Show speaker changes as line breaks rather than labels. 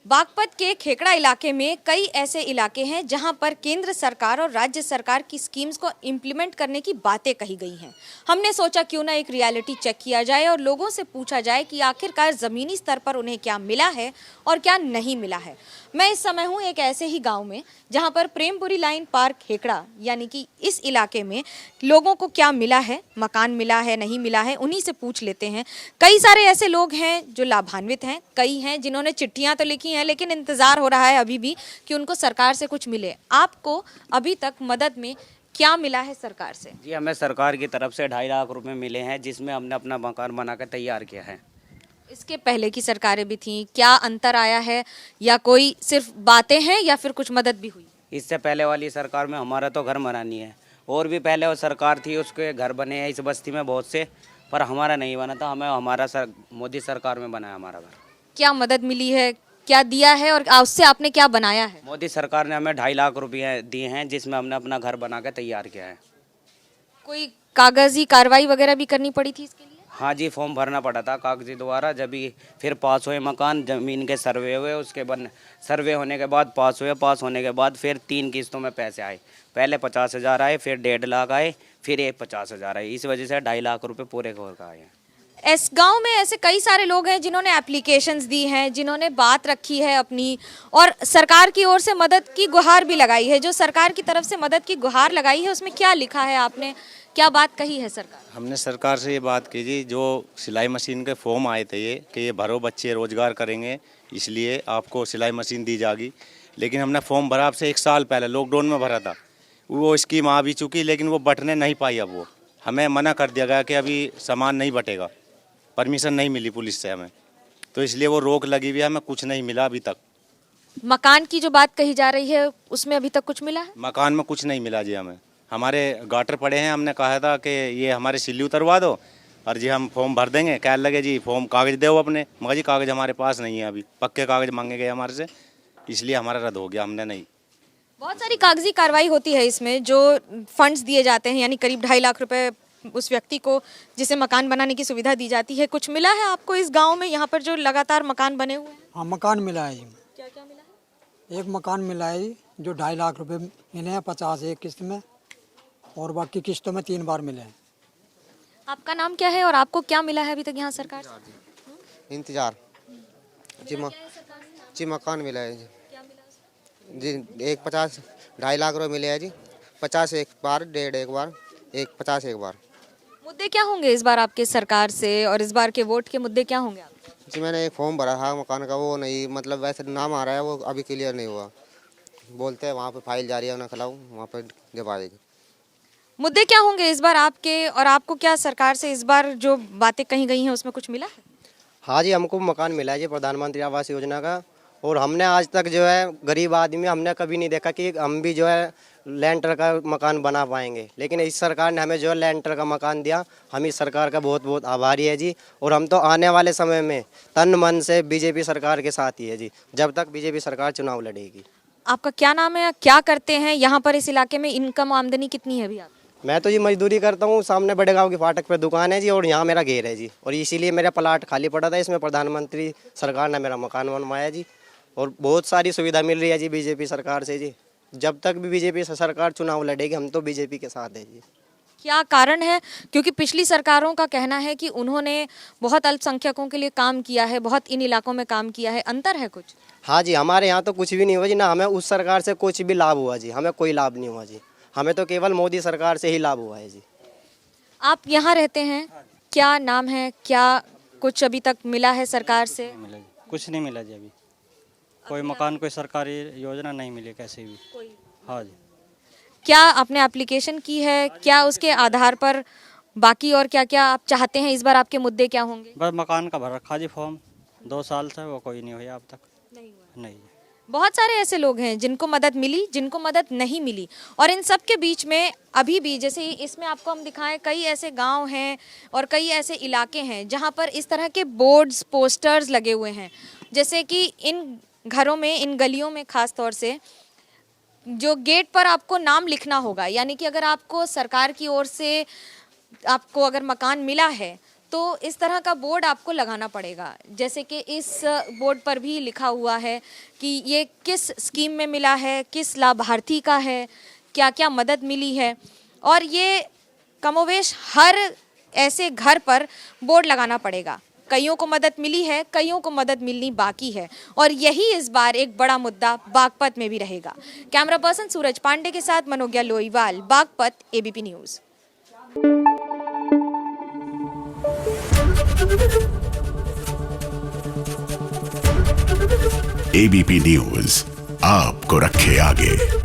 बागपत के खेकड़ा इलाके में कई ऐसे इलाके हैं जहां पर केंद्र सरकार और राज्य सरकार की स्कीम्स को इम्प्लीमेंट करने की बातें कही गई हैं। हमने सोचा क्यों ना एक रियलिटी चेक किया जाए और लोगों से पूछा जाए कि आखिरकार ज़मीनी स्तर पर उन्हें क्या मिला है और क्या नहीं मिला है। मैं इस समय हूं एक ऐसे ही गांव में जहां पर प्रेमपुरी लाइन पार्क खेकड़ा यानी कि इस इलाके में लोगों को क्या मिला है, मकान मिला है, नहीं मिला है, उन्हीं से पूछ लेते हैं। कई सारे ऐसे लोग हैं जो लाभान्वित हैं, कई हैं जिन्होंने चिट्ठियां तो लिखी हैं लेकिन इंतजार हो रहा है अभी भी कि उनको सरकार से कुछ मिले। आपको अभी तक मदद में क्या मिला है सरकार से?
जी, हमें सरकार की तरफ से 2.5 लाख रुपए मिले हैं, जिसमें हमने अपना मकान बना कर तैयार किया है।
इसके पहले की सरकारें भी थीं, क्या अंतर आया है या कोई सिर्फ बातें हैं या फिर कुछ मदद भी हुई?
इससे पहले वाली सरकार में हमारा तो घर बना नहीं है, और भी पहले वो सरकार थी उसके घर बने हैं इस बस्ती में बहुत से, पर हमारा नहीं बना था। हमें मोदी सरकार में बना है हमारा घर।
क्या मदद मिली है, क्या दिया है और उससे आपने क्या बनाया है?
मोदी सरकार ने हमें 2.5 लाख रुपये दिए हैं, जिसमें हमने अपना घर बना कर तैयार किया है।
कोई कागजी कार्रवाई वगैरह भी करनी पड़ी थी इसके लिए?
हाँ जी, फॉर्म भरना पड़ा था कागजी द्वारा, जब भी फिर पास हुए मकान, ज़मीन के सर्वे हुए, उसके बाद सर्वे होने के बाद पास हुए, पास होने के बाद फिर 3 किस्तों में पैसे आए। पहले 50,000 आए, फिर 1.5 लाख आए, फिर ये 50,000 आए। इस वजह से 2.5 लाख रुपए पूरे घर का आए हैं।
इस गांव में ऐसे कई सारे लोग हैं जिन्होंने एप्लीकेशंस दी हैं, जिन्होंने बात रखी है अपनी, और सरकार की ओर से मदद की गुहार भी लगाई है। जो सरकार की तरफ से मदद की गुहार लगाई है उसमें क्या लिखा है, आपने क्या बात कही है सरकार?
हमने सरकार से ये बात की जी, जो सिलाई मशीन के फॉर्म आए थे ये कि ये भरो बच्चे रोजगार करेंगे, इसलिए आपको सिलाई मशीन दी जाएगी। लेकिन हमने फॉर्म भरा आपसे 1 साल पहले, लॉकडाउन में भरा था। वो स्कीम आ भी चुकी, लेकिन वो बटने नहीं पाई। अब वो हमें मना कर दिया गया कि अभी सामान नहीं बटेगा, परमिशन नहीं मिली पुलिस से हमें, तो इसलिए वो रोक लगी हुई है, हमें कुछ नहीं मिला अभी तक।
मकान की जो बात कही जा रही है उसमें अभी तक कुछ मिला है?
मकान में कुछ नहीं मिला जी हमें। हमारे गाटर पड़े हैं, हमने कहा था कि ये हमारे सिल्ली उतरवा दो और जी हम फॉर्म भर देंगे। कह लगे जी फॉर्म कागज दो अपने, मगर जी कागज हमारे पास नहीं है, अभी पक्के कागज मांगे गए हमारे से, इसलिए हमारा रद्द हो गया, हमने नहीं।
बहुत सारी कागजी कार्रवाई होती है इसमें, जो फंड्स दिए जाते हैं, यानी करीब 2.5 लाख रुपए उस व्यक्ति को जिसे मकान बनाने की सुविधा दी जाती है। कुछ मिला है आपको इस गांव में, यहाँ पर जो लगातार मकान बने हुए हैं?
हाँ, मकान मिला है जी।
क्या क्या मिला है?
एक मकान मिला है जी, जो 2.5 लाख रुपए मिले हैं, 50 एक किस्त में, और बाकी किस्तों में 3 बार मिले हैं।
आपका नाम क्या है और आपको क्या मिला है अभी तक यहाँ सरकार से?
इंतजार जी मकान मिला है जी। एक 50 2.5 लाख रुपए मिले हैं जी। 50 एक बार, 1.5 एक बार, 50 एक बार।
मुद्दे क्या होंगे इस बार आपके सरकार से, और इस बार के वोट के मुद्दे क्या होंगे आपके?
जी मैंने एक फॉर्म भरा था मकान का, वो नहीं, मतलब वैसे नाम आ रहा है, वो अभी क्लियर नहीं हुआ। बोलते हैं वहाँ पे फाइल जारी है, ना खिलाऊँ वहाँ पे जब आ जाएगी।
मुद्दे क्या होंगे इस बार आपके, और आपको क्या सरकार से इस बार जो बातें कही गई हैं उसमें कुछ मिला है?
हाँ जी, हमको मकान मिला है जी प्रधानमंत्री आवास योजना का, और हमने आज तक जो है गरीब आदमी, हमने कभी नहीं देखा कि हम भी जो है लेंटर का मकान बना पाएंगे, लेकिन इस सरकार ने हमें जो है लेंटर का मकान दिया। हम इस सरकार का बहुत बहुत आभारी है जी, और हम तो आने वाले समय में तन मन से बीजेपी सरकार के साथ ही है जी, जब तक बीजेपी सरकार चुनाव लड़ेगी।
आपका क्या नाम है, क्या करते हैं यहाँ पर इस इलाके में, इनकम आमदनी कितनी है अभी आप?
मैं तो जी मजदूरी करता हूँ, सामने बड़े गांव की फाटक पे दुकान है जी, और यहाँ मेरा घेर है जी, और इसीलिए मेरा प्लाट खाली पड़ा था, इसमें प्रधानमंत्री सरकार ने मेरा मकान बनवाया जी, और बहुत सारी सुविधा मिल रही है जी बीजेपी सरकार से जी। जब तक भी बीजेपी सरकार चुनाव लड़ेगी, हम तो बीजेपी के साथ है जी।
क्या कारण है? क्योंकि पिछली सरकारों का कहना है कि उन्होंने बहुत अल्पसंख्यकों के लिए काम किया है, बहुत इन इलाकों में काम किया है, अंतर है कुछ?
हाँ जी, हमारे यहाँ तो कुछ भी नहीं हुआ जी, ना हमें उस सरकार से कुछ भी लाभ हुआ जी, हमें कोई लाभ नहीं हुआ जी, हमें तो केवल मोदी सरकार से ही लाभ हुआ है जी।
आप यहाँ रहते हैं, क्या नाम है, क्या कुछ अभी तक मिला है सरकार से?
मिला जी, कुछ नहीं मिला जी अभी। कोई मकान, कोई सरकारी योजना नहीं मिली कैसे भी। हाँ जी।
क्या आपने एप्लीकेशन की है, क्या उसके आधार पर बाकी और क्या क्या आप चाहते हैं, इस बार आपके मुद्दे क्या होंगे?
बस मकान का भर रखा जी फॉर्म, 2 साल से, वो कोई नहीं हुआ अब तक। नहीं।
बहुत सारे ऐसे लोग हैं जिनको मदद मिली, जिनको मदद नहीं मिली, और इन सब के बीच में अभी भी, जैसे इसमें आपको हम दिखाएं, कई ऐसे गांव हैं और कई ऐसे इलाके हैं जहां पर इस तरह के बोर्ड्स, पोस्टर्स लगे हुए हैं। जैसे कि इन घरों में, इन गलियों में खास तौर से जो गेट पर आपको नाम लिखना होगा, यानी कि अगर आपको सरकार की ओर से आपको अगर मकान मिला है तो इस तरह का बोर्ड आपको लगाना पड़ेगा। जैसे कि इस बोर्ड पर भी लिखा हुआ है कि ये किस स्कीम में मिला है, किस लाभार्थी का है, क्या क्या मदद मिली है, और ये कमोवेश हर ऐसे घर पर बोर्ड लगाना पड़ेगा। कईयों को मदद मिली है, कईयों को मदद मिलनी बाकी है, और यही इस बार एक बड़ा मुद्दा बागपत में भी रहेगा। कैमरा पर्सन सूरज पांडे के साथ Manogya Loiwal, Baghpat, ABP news.
ABP news आपको रखे आगे।